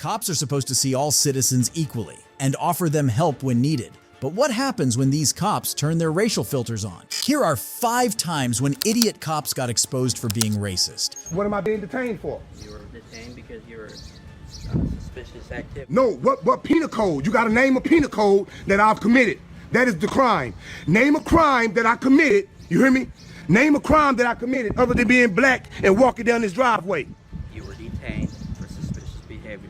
Cops are supposed to see all citizens equally and offer them help when needed. But what happens when these cops turn their racial filters on? Here are 5 times when idiot cops got exposed for being racist. What am I being detained for? You were detained because you were suspicious activity. No, what penal code? You got to name a penal code that I've committed. That is the crime. Name a crime that I committed. You hear me? Name a crime that I committed other than being black and walking down this driveway. You were detained for suspicious behavior.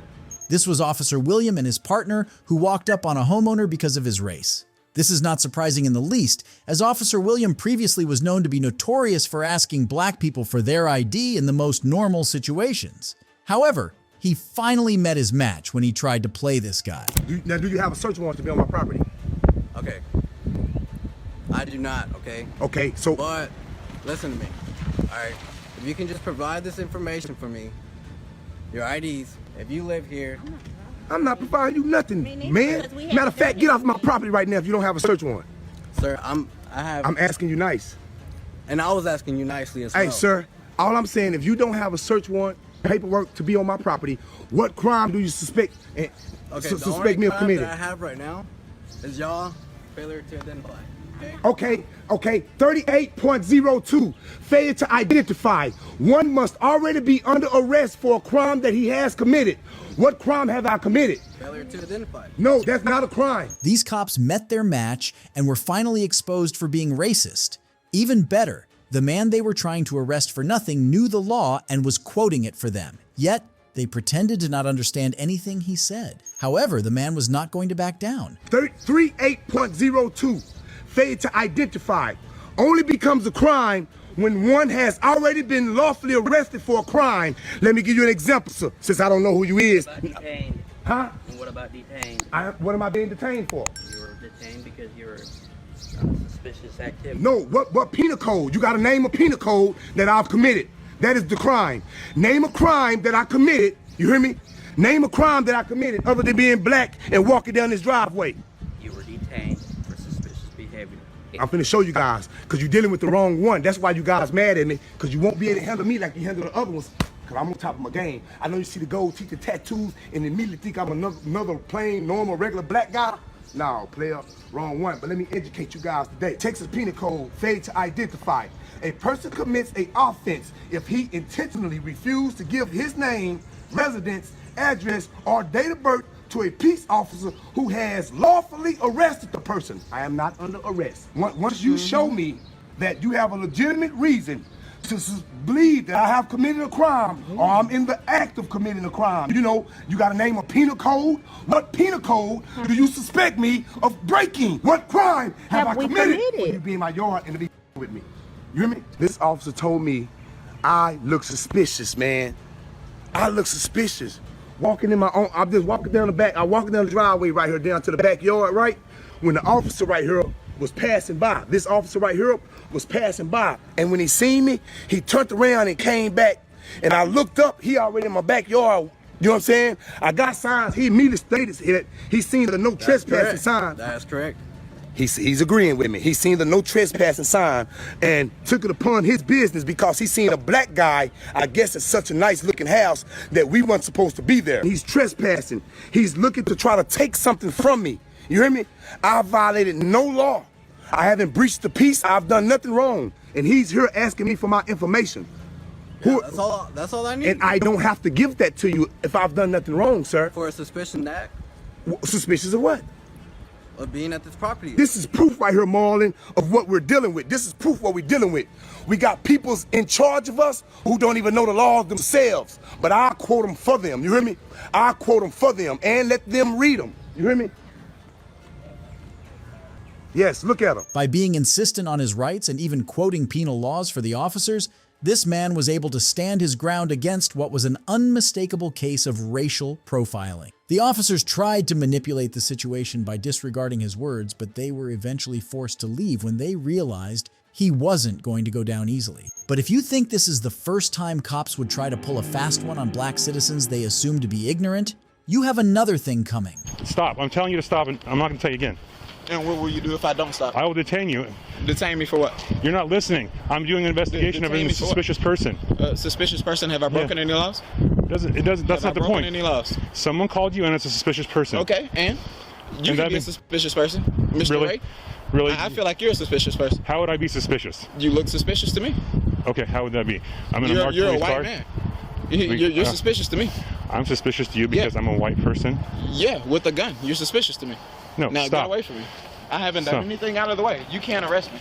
This was Officer William and his partner who walked up on a homeowner because of his race. This is not surprising in the least, as Officer William previously was known to be notorious for asking black people for their ID in the most normal situations. However, he finally met his match when he tried to play this guy. Now, do you have a search warrant to be on my property? Okay. I do not, okay? Okay, so... But, listen to me, all right? If you can just provide this information for me, your IDs, if you live here... I'm not providing you nothing, man. Matter of fact, get off my property right now if you don't have a search warrant. Sir, I'm asking you nice. And I was asking you nicely as well. Hey, sir, all I'm saying, if you don't have a search warrant, paperwork to be on my property, what crime do you suspect me of committing? That I have right now is y'all failure to identify. Okay, 38.02, failure to identify. One must already be under arrest for a crime that he has committed. What crime have I committed? Failure to identify. No, that's not a crime. These cops met their match and were finally exposed for being racist. Even better, the man they were trying to arrest for nothing knew the law and was quoting it for them. Yet, they pretended to not understand anything he said. However, the man was not going to back down. 38.02, failure to identify, only becomes a crime when one has already been lawfully arrested for a crime. Let me give you an example, sir, since I don't know who you is. What about detained? Huh? And what about detained? What am I being detained for? You were detained because you were suspicious activity. No, what penal code? You got to name a penal code that I've committed. That is the crime. Name a crime that I committed. You hear me? Name a crime that I committed other than being black and walking down this driveway. You were detained for suspicious behavior. I'm finna show you guys, because you're dealing with the wrong one. That's why you guys mad at me, because you won't be able to handle me like you handle the other ones, because I'm on top of my game. I know you see the gold teeth and tattoos and immediately think I'm another plain, normal, regular black guy. No, player, wrong one. But let me educate you guys today. Texas Penal Code, failure to identify. A person commits an offense if he intentionally refused to give his name, residence, address, or date of birth to a peace officer who has lawfully arrested the person. I am not under arrest. Once you show me that you have a legitimate reason to believe that I have committed a crime or I'm in the act of committing a crime, you know, you gotta name a penal code. What penal code do you suspect me of breaking? What crime have I committed? Will you be in my yard and be with me? You hear me? This officer told me I look suspicious, man. I look suspicious. Walking in my own, I'm just walking down the back, I'm walking down the driveway right here down to the backyard, right? When the officer right here was passing by, this officer right here was passing by. And when he seen me, he turned around and came back. And I looked up, he already in my backyard. You know what I'm saying? I got signs, he immediately stated that he seen the no trespassing sign. That's correct. He's agreeing with me. He seen the no trespassing sign and took it upon his business because he seen a black guy, I guess it's such a nice looking house, that we weren't supposed to be there. He's trespassing. He's looking to try to take something from me. You hear me? I violated no law. I haven't breached the peace. I've done nothing wrong. And he's here asking me for my information. Yeah, that's all I need. And I don't have to give that to you if I've done nothing wrong, sir. For a suspicion act? Suspicious of what? Of being at this property. This is proof right here, Marlon, of what we're dealing with. This is proof what we're dealing with. We got people in charge of us who don't even know the laws themselves, but I quote them for them. You hear me? I quote them for them and let them read them. You hear me? Yes, look at him. By being insistent on his rights and even quoting penal laws for the officers, this man was able to stand his ground against what was an unmistakable case of racial profiling. The officers tried to manipulate the situation by disregarding his words, but they were eventually forced to leave when they realized he wasn't going to go down easily. But if you think this is the first time cops would try to pull a fast one on black citizens they assume to be ignorant, you have another thing coming. Stop. I'm telling you to stop, and I'm not going to tell you again. And what will you do if I don't stop? I will detain you. Detain me for what? You're not listening. I'm doing an investigation of Detain a me for what? suspicious person. Suspicious person? Have I broken any laws? That's Have not I the broken point. any laws? Someone called you and it's a suspicious person. Okay, and? You can be a suspicious person, Mr. Really? Ray. Really? I feel like you're a suspicious person. How would I be suspicious? You look suspicious to me. Okay, how would that be? I'm in a marked You're a police white car. man. You're suspicious to me. I'm suspicious to you because Yeah. I'm a white person. Yeah, with a gun. You're suspicious to me. No, Now stop. get away from me. I haven't done Stop. anything out of the way. You can't arrest me.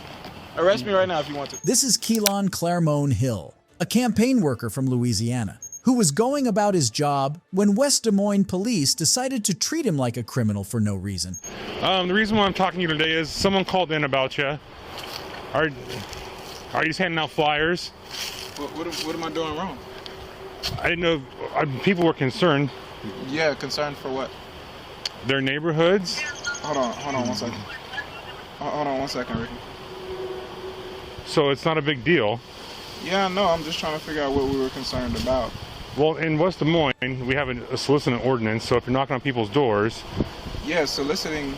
Arrest me right now if you want to. This is Keelan Claremont Hill, a campaign worker from Louisiana, who was going about his job when West Des Moines police decided to treat him like a criminal for no reason. The reason why I'm talking to you today is someone called in about you. Are you just handing out flyers? What am I doing wrong? I didn't know. People were concerned. Yeah, concerned for what? Their neighborhoods. Hold on 1 second. Hold on 1 second, Ricky. So it's not a big deal. Yeah, no, I'm just trying to figure out what we were concerned about. Well, in West Des Moines, we have a soliciting ordinance. So if you're knocking on people's doors, Yeah, soliciting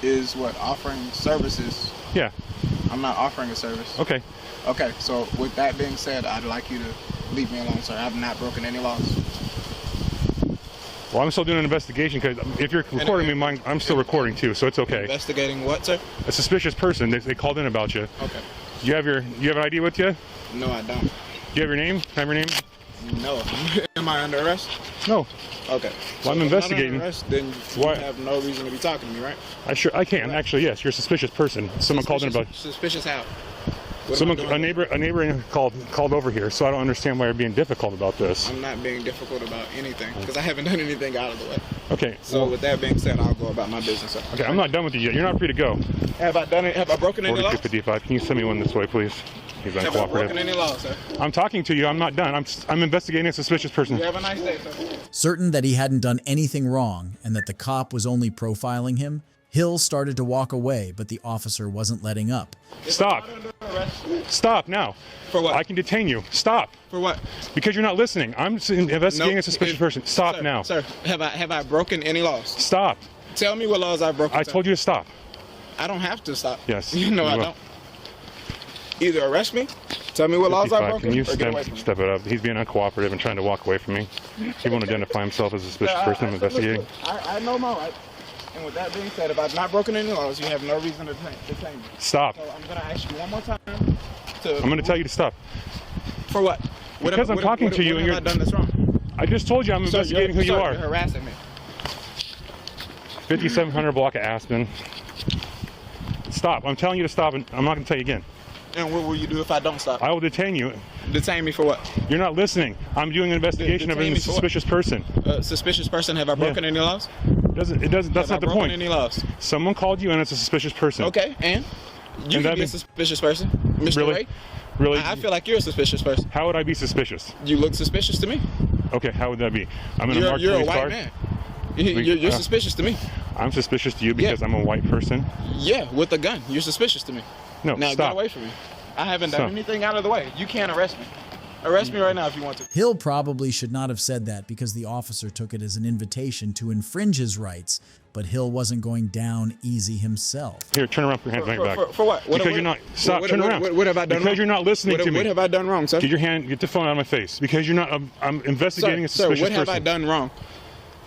is what? Offering services. yeah, I'm not offering a service. okay. Okay, so with that being said, I'd like you to leave me alone, sir. I've not broken any laws. Well, I'm still doing an investigation because if you're recording me, I'm still recording too, so it's okay. Investigating what, sir? A suspicious person. They called in about you. Okay. You have an ID with you? No, I don't. Do you have your name? Can I have your name? No. Am I under arrest? No. Okay. Well, I'm if investigating. not under arrest, then you Why? have no reason to be talking to me, right? I can actually. Yes, you're a suspicious person. Someone called in about. Suspicious how? What am I Someone, doing? a neighbor called over here, so I don't understand why you're being difficult about this. I'm not being difficult about anything because I haven't done anything out of the way. Okay. So with that being said, I'll go about my business. Sir. Okay, I'm not done with you yet. You're not free to go. Have I done it? Have I broken any laws? 4255. Can you send me one this way, please? He's Have I broken uncooperative. any laws, sir? I'm talking to you. I'm not done. I'm investigating a suspicious person. You have a nice day, sir. Certain that he hadn't done anything wrong and that the cop was only profiling him, Hill started to walk away, but the officer wasn't letting up. Stop. Stop now. For what? I can detain you. Stop. For what? Because you're not listening. I'm investigating a suspicious person. Stop Sir, now. Sir, have I broken any laws? Stop. Tell me what laws I've broken. I sir. told you to stop. I don't have to stop. Yes, You know you I will. don't. Either arrest me, tell me what laws I've 55. broken, Can you or get away from me. step it up? He's being uncooperative and trying to walk away from me. He won't identify himself as a suspicious person I'm investigating. I know my rights. And with that being said, if I've not broken any laws, you have no reason to detain me. Stop. So I'm going to ask you one more time. I'm going to tell you to stop. For what? Because I'm talking to you and What have I done that's wrong? I just told you I'm investigating who you Sir, are. You're harassing me. 5700 block of Aspen. Stop. I'm telling you to stop, and I'm not going to tell you again. And what will you do if I don't stop? I will detain you. Detain me for what? You're not listening. I'm doing an investigation of Detain a me for what? suspicious person. Suspicious person? Have I broken any laws? That's Have not I the broken point. any laws? Someone called you and it's a suspicious person. Okay, and? You And can that be a means- suspicious person, Mr. Really? Ray. Really? I feel like you're a suspicious person. How would I be suspicious? You look suspicious to me. Okay, how would that be? I'm in a marked You're a police white car. man. You're suspicious to me. I'm suspicious to you because Yeah. I'm a white person. Yeah, with a gun. You're suspicious to me. No, Now stop. get away from me. I haven't done Stop. anything out of the way. You can't arrest me. Arrest me right now if you want to. Hill probably should not have said that because the officer took it as an invitation to infringe his rights, but Hill wasn't going down easy himself. Here, turn around, put your hands behind your back. For what? Because you're not. Stop. Turn around. What have I done Because wrong? you're not listening to me. What have I done wrong, sir? Get the phone out of my face. Because you're not. I'm investigating a Sir, suspicious what have person. I done wrong?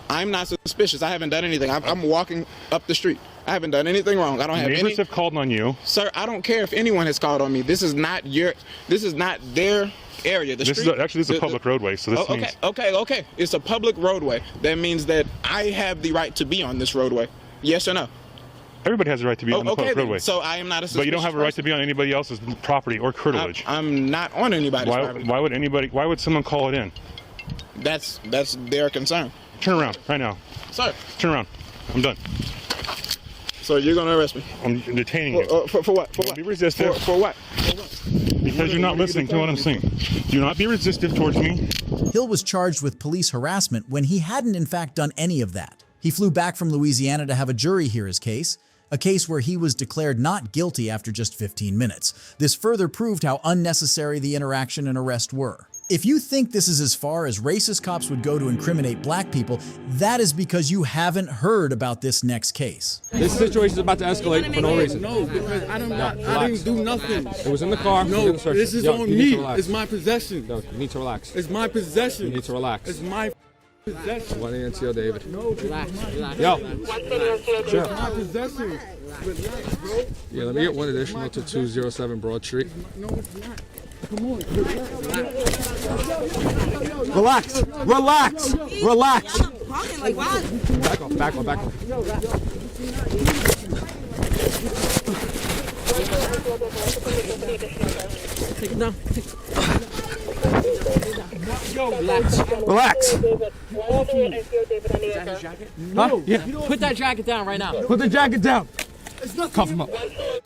I'm not suspicious. I haven't done anything. I'm walking up the street. I haven't done anything wrong. I don't have Neighbors any. have called on you. Sir, I don't care if anyone has called on me. This is not their area. The This street. is a public roadway, so this okay, means. okay. It's a public roadway. That means that I have the right to be on this roadway. Yes or no? Everybody has a right to be on the Okay, public then. roadway. So I am not a suspicious But you don't have a right to be on anybody else's property or curtilage. I'm not on anybody's property. Why would someone call it in? That's their concern. Turn around right now. Sir, Turn around. I'm done. so you're going to arrest me. I'm detaining you. For what? For what? Be resistive. For what? Because you're not listening to what I'm saying. Do not be resistive towards me. Hill was charged with police harassment when he hadn't in fact done any of that. He flew back from Louisiana to have a jury hear his case, a case where he was declared not guilty after just 15 minutes. This further proved how unnecessary the interaction and arrest were. If you think this is as far as racist cops would go to incriminate black people, that is because you haven't heard about this next case. This situation is about to escalate for no reason. No, because I didn't do nothing. It was in the car. No, this is on me. It's my possession. Yo, you need to relax. It's my possession. You need to relax. It's my possession. One NCO, David. No, relax. Yo. Sure. It's my possession. Relax, bro. Yeah, let me get one additional to 207 Broad Street. No, it's not. Come on. Relax. Relax. Relax. Like, why? Back off. Back off. Back off. Take it down. Relax. Huh? Yeah. Put that jacket down right now. Put the jacket down. Cuff him up.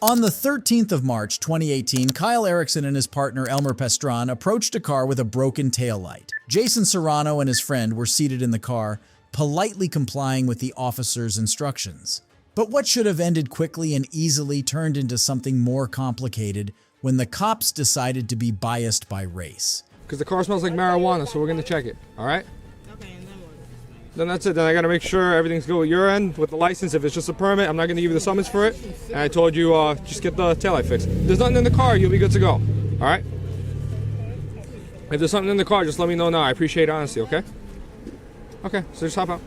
On the 13th of March, 2018, Kyle Erickson and his partner Elmer Pestron approached a car with a broken taillight. Jason Serrano and his friend were seated in the car, politely complying with the officer's instructions. But what should have ended quickly and easily turned into something more complicated when the cops decided to be biased by race. Because the car smells like marijuana, so we're going to check it. All right? Okay, and then what? Then that's it. Then I got to make sure everything's good with your end with the license. If it's just a permit, I'm not going to give you the summons for it. And I told you just get the taillight fixed. If there's nothing in the car, you'll be good to go. All right? If there's something in the car, just let me know now. I appreciate honesty, okay? Okay, so just hop out.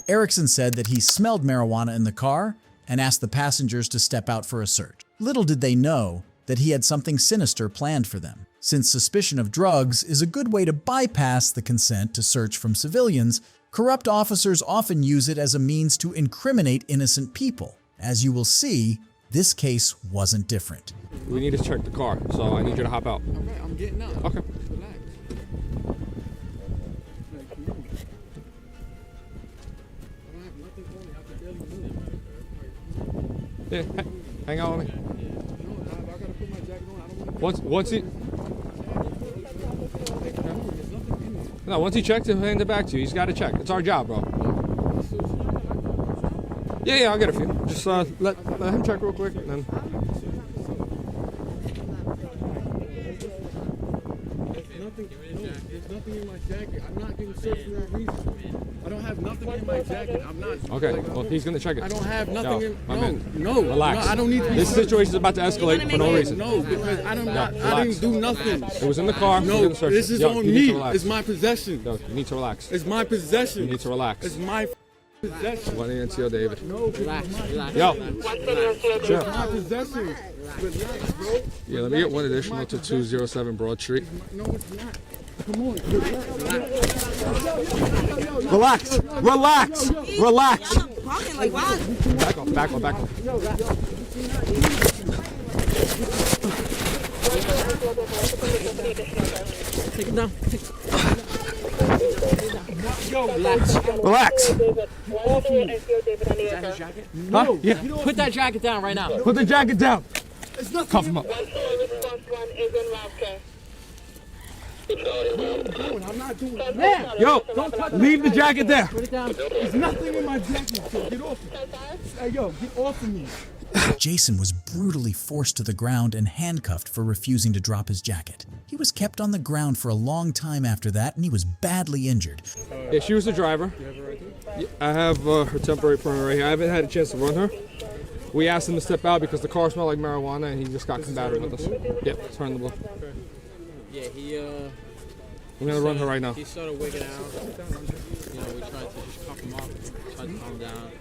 Erickson said that he smelled marijuana in the car and asked the passengers to step out for a search. Little did they know that he had something sinister planned for them. Since suspicion of drugs is a good way to bypass the consent to search from civilians, corrupt officers often use it as a means to incriminate innocent people. As you will see, this case wasn't different. We need to check the car, so I need you to hop out. All right, I'm getting out. Okay. Relax. I don't have nothing on me. I can barely move. Yeah, hang out with me. No, I gotta put my jacket on. I don't want to. Once he... No, once he checks, he'll hand it back to you. He's got to check. It's our job, bro. Yeah, I'll get a few. Just let him check real quick, and then... There's nothing in my jacket. I'm not getting searched for no reason. I don't have nothing in my jacket. I'm not. Okay, well, he's going to check it. I don't have nothing Yo, in. my man. No. Relax. No, I don't need to be. This situation is about to escalate for no reason. No, because I didn't do nothing. It was in the car. No, this is on me. It's my possession. Yo, you need to relax. It's my possession. You need to relax. It's my possession. One NCO, David. No, Relax. Yo. It's Sure. my possession. Relax, bro. Yeah, let me get one additional to 207 Broad Street. No, it's not. Come on. Relax. Relax. Relax. Talking like, why? Back off. Back off. Back off. Take it down. Relax. Huh? Yeah. Put that jacket down right now. Put the jacket down. Cuff him up. I'm not doing it. Yo, leave the jacket there. Put it down. There's nothing in my jacket, so get off me. Hey, yo, get off of me. Jason was brutally forced to the ground and handcuffed for refusing to drop his jacket. He was kept on the ground for a long time after that, and he was badly injured. Yeah, she was the driver. Yeah, I have her temporary permit right here. I haven't had a chance to run her. We asked him to step out because the car smelled like marijuana, and he just got combative with us. Yep, turn the blue. Yeah, I'm gonna run her right now. he started wigging out. You know, we tried to just cuff him up, tried to calm him down,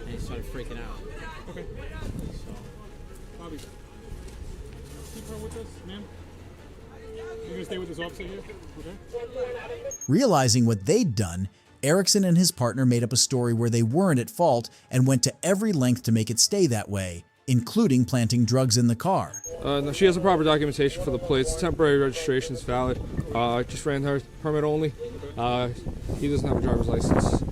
and he started freaking out. Okay. Bobby, keep her with us, ma'am. You're gonna stay with this officer here? Okay. Realizing what they'd done, Erickson and his partner made up a story where they weren't at fault and went to every length to make it stay that way, including planting drugs in the car. No, she has a proper documentation for the plates. Temporary registration is valid. Just ran her permit only. He doesn't have a driver's license.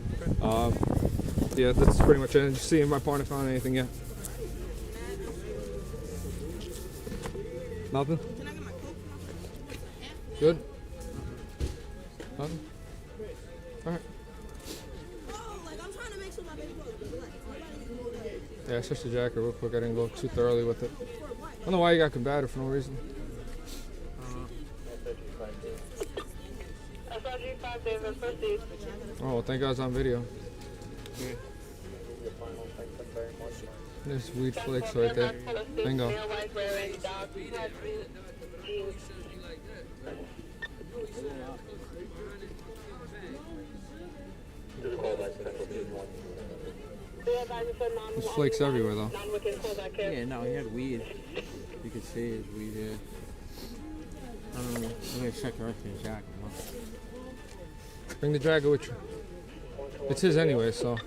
Yeah, that's pretty much it. I didn't see if my partner found anything yet. Nothing? Good? Nothing? Alright. Yeah, I switched the jacket real quick. I didn't go too thoroughly with it. I don't know why you got combative for no reason. Oh, well, thank God it's on video. There's weed flakes right there. Bingo. There's flakes everywhere, though. Yeah, no, he had weed. You could see his weed here. I don't know. I'm gonna check the rest of his jacket. Bring the jacket with you. It's his anyway, so.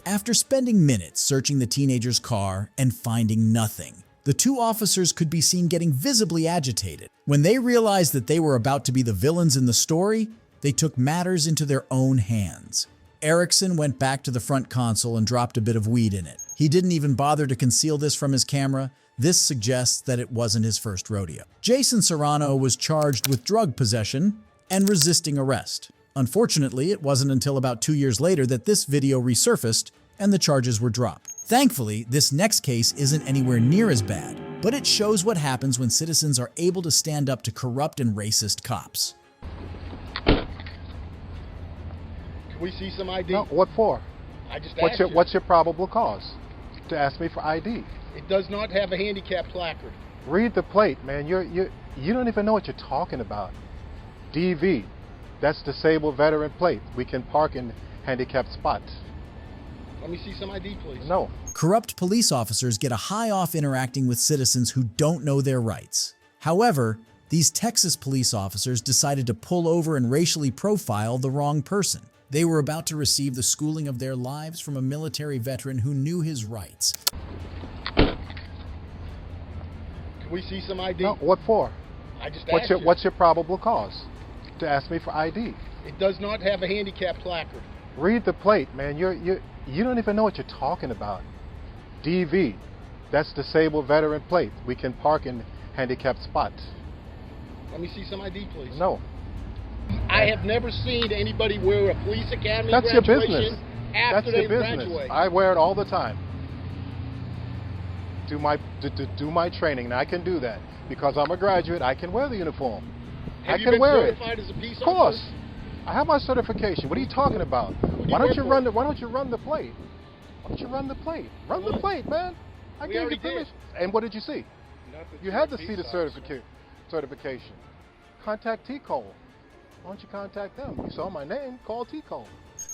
After spending minutes searching the teenager's car and finding nothing, the two officers could be seen getting visibly agitated. When they realized that they were about to be the villains in the story, they took matters into their own hands. Erickson went back to the front console and dropped a bit of weed in it. He didn't even bother to conceal this from his camera. This suggests that it wasn't his first rodeo. Jason Serrano was charged with drug possession and resisting arrest. Unfortunately, it wasn't until about 2 years later that this video resurfaced and the charges were dropped. Thankfully, this next case isn't anywhere near as bad, but it shows what happens when citizens are able to stand up to corrupt and racist cops. Can we see some ID? No, what for? I just asked you. What's your probable cause to ask me for ID? It does not have a handicap placard. Read the plate, man. You don't even know what you're talking about. DV, that's disabled veteran plate. We can park in handicapped spots. Let me see some ID, please. No. Corrupt police officers get a high off interacting with citizens who don't know their rights. However, these Texas police officers decided to pull over and racially profile the wrong person. They were about to receive the schooling of their lives from a military veteran who knew his rights. Can we see some ID? No, what for? I just asked you. What's your probable cause to ask me for ID? It does not have a handicap placard. Read the plate, man. You don't even know what you're talking about. DV, that's disabled veteran plate. We can park in handicapped spots. Let me see some ID, please. No. I have never seen anybody wear a police academy That's your graduation business. after That's they your business. graduate. I wear it all the time. Do my training, and I can do that because I'm a graduate. I can wear the uniform. Have I you can been wear it. certified as a peace Of course. officer? I have my certification. What are you talking about? Why don't you run the plate? Why don't you run the plate? Run the plate, man. I gave you permission. And what did you see? Nothing. You had to see the certification. Contact T-Cole. Why don't you contact them? You saw my name. Call T-Cole.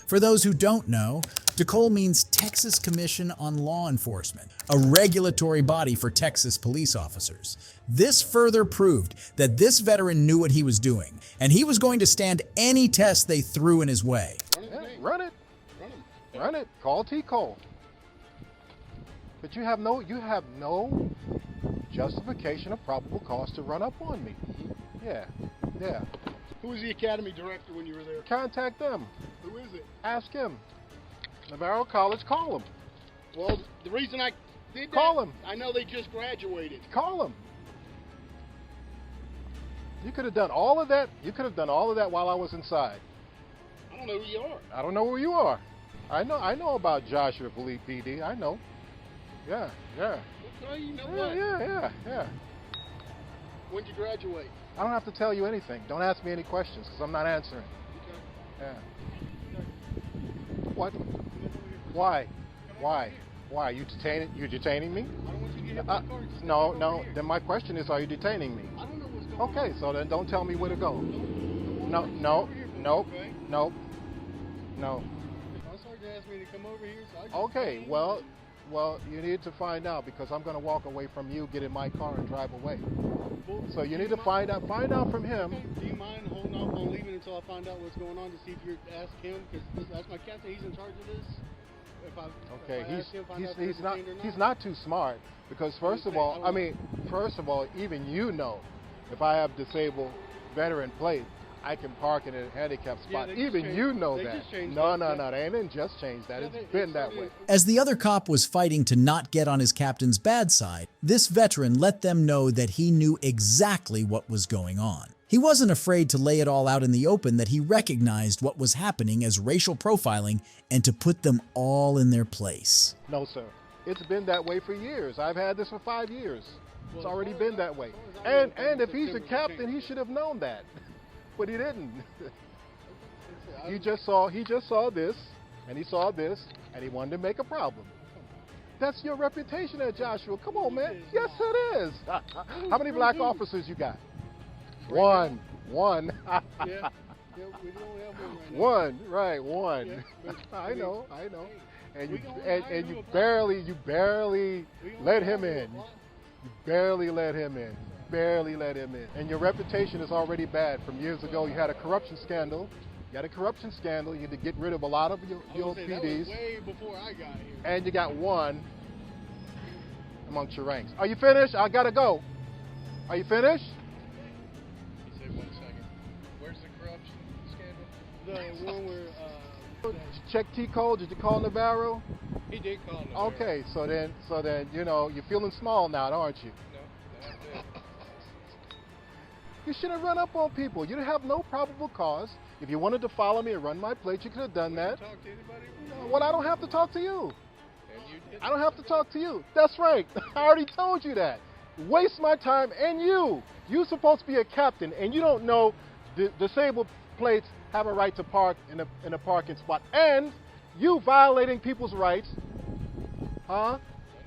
For those who don't know, TCOLE means Texas Commission on Law Enforcement, a regulatory body for Texas police officers. This further proved that this veteran knew what he was doing, and he was going to stand any test they threw in his way. Yeah, run it. Run it. Call T-Cole. But you have no justification of probable cause to run up on me. Yeah. Who was the academy director when you were there? Contact them. Who is it? Ask him. Navarro College, call him. Well, the reason I did that, Call him. I know they just graduated. Call him. You could have done all of that. You could have done all of that while I was inside. I don't know who you are. I don't know who you are. I know about Joshua PD. I know. Yeah. Okay, you know what? Yeah. When'd you graduate? I don't have to tell you anything. Don't ask me any questions because I'm not answering. Okay. Yeah. What? Why? You detaining me? I don't want you to get hit by a car. No. Then my question is, are you detaining me? I don't know what's going on. Okay, so then don't tell me where to go. No. My sergeant asked me to come over here, so I Okay, well, you need to find out because I'm going to walk away from you, get in my car, and drive away. So you need to find out from him. Okay. Do you mind holding off on leaving until I find out what's going on to see if you ask him? Because that's my captain. He's in charge of this. He's not too smart because first of all, even you know, if I have disabled veteran plate, I can park in a handicapped spot. Even you know that. No, they ain't just changed that. It's been that way. As the other cop was fighting to not get on his captain's bad side, this veteran let them know that he knew exactly what was going on. He wasn't afraid to lay it all out in the open that he recognized what was happening as racial profiling and to put them all in their place. No, sir. It's been that way for years. I've had this for 5 years. It's already been that way. And if he's a captain, he should have known that. but he didn't. He just saw this, and he saw this, and he wanted to make a problem. That's your reputation there, Joshua. Come on, man. Yes, it is. How many black officers you got? One. Yeah, we don't have one right now. One. Yeah, but I know. And we you gonna and, hire and you you a barely let him in. What? You barely let him in. Barely let him in. And your reputation is already bad. From years ago, you had a corruption scandal. You had to get rid of a lot of your That was PDs. way before I got here. And you got one amongst your ranks. Are you finished? I gotta go. Are you finished? He said 1 second. Where's the corruption scandal? The one where Check T code. Did you call Navarro? he did call Navarro. Okay, so then you're feeling small now, aren't you? No, that's it. You shouldn't run up on people. You have no probable cause. If you wanted to follow me and run my plate, you could have done that. Talk to anybody? Well, I don't have to talk to you. And you did. I don't have to talk to you. That's right. I already told you that. Waste my time and you. You're supposed to be a captain, and you don't know disabled plates have a right to park in a parking spot. And you violating people's rights,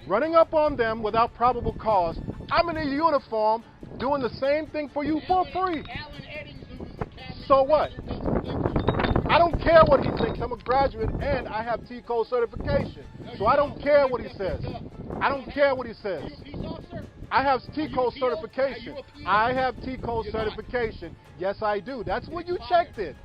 running up on them without probable cause. I'm in a uniform doing the same thing for you for free. So what? I don't care what he thinks. I'm a graduate and I have T-code certification. So I don't care what he says. I don't care what he says. I have T-code certification. I have T-code certification. Yes, I do. That's where you checked it.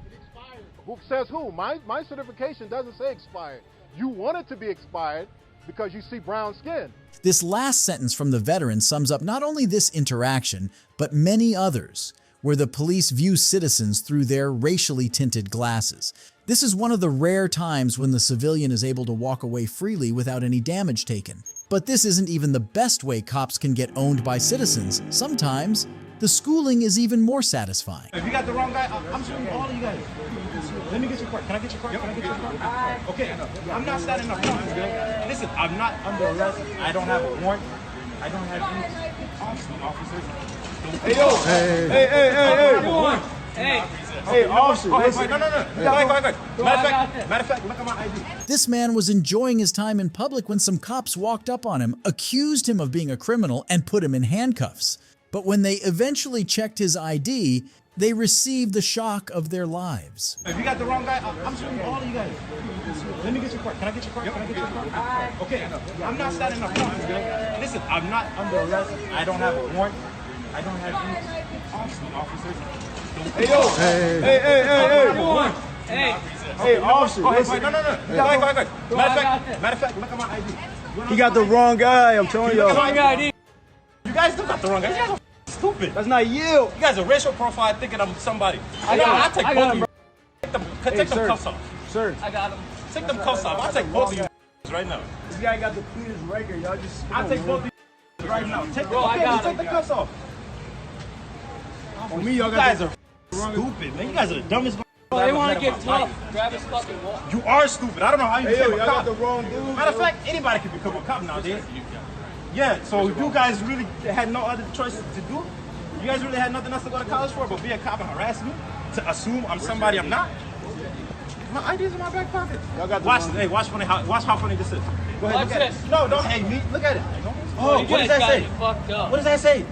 Who says who? My certification doesn't say expired. You want it to be expired because you see brown skin. This last sentence from the veteran sums up not only this interaction, but many others, where the police view citizens through their racially tinted glasses. This is one of the rare times when the civilian is able to walk away freely without any damage taken. But this isn't even the best way cops can get owned by citizens. Sometimes, the schooling is even more satisfying. If you got the wrong guy, I'm shooting all of you guys. Let me get your car. Can I get your car? Can I get your car? Okay, I'm not standing up front. Listen, I'm not under arrest. I don't have a warrant. I don't have any officers. Hey, yo. Hey, officer. No. Matter of fact, look at my ID. This man was enjoying his time in public when some cops walked up on him, accused him of being a criminal, and put him in handcuffs. But when they eventually checked his ID, they received the shock of their lives. If you got the wrong guy, I'm shooting all of you guys. Let me get your car. Can I get your car? Can I get your car? Okay, I'm not standing up front. Listen, I'm not under arrest. I don't have a warrant. I don't have any officers. Hey, yo. Hey, officer. No. Matter of fact, look at my ID. He got the wrong guy, I'm telling you. Look at my ID. You guys still got the wrong guy. You guys are stupid. That's not you. You guys are racial profile thinking I'm somebody. I'll take both of you. Take them cuffs off. Sir. I got him. Take them cuffs off. I'll take both of you right now. This guy got the cleanest record. Y'all just. I'll take both of you right now. Take the cuffs off. For me, y'all You guys are stupid, man. You guys are the dumbest. They want to get tough. Grab his fucking wall. You are stupid. I don't know how you became a y'all cop. got the wrong dude. Matter of fact, anybody can become a cop nowadays. Yeah, so you guys really had no other choices to do? You guys really had nothing else to go to college for but be a cop and harass me? To assume I'm somebody I'm not? My ID's in my back pocket. Watch how funny this is. Go ahead, look at it. No, don't hate me. Look at it. Oh, what does that say? What does that say?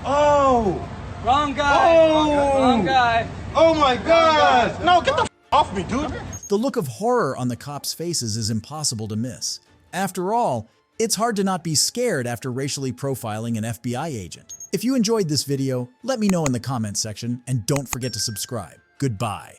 Oh. Wrong guy. Oh. Wrong guy. Oh my God. No, get the off me, dude. The look of horror on the cops' faces is impossible to miss. After all, it's hard to not be scared after racially profiling an FBI agent. If you enjoyed this video, let me know in the comments section and don't forget to subscribe. Goodbye.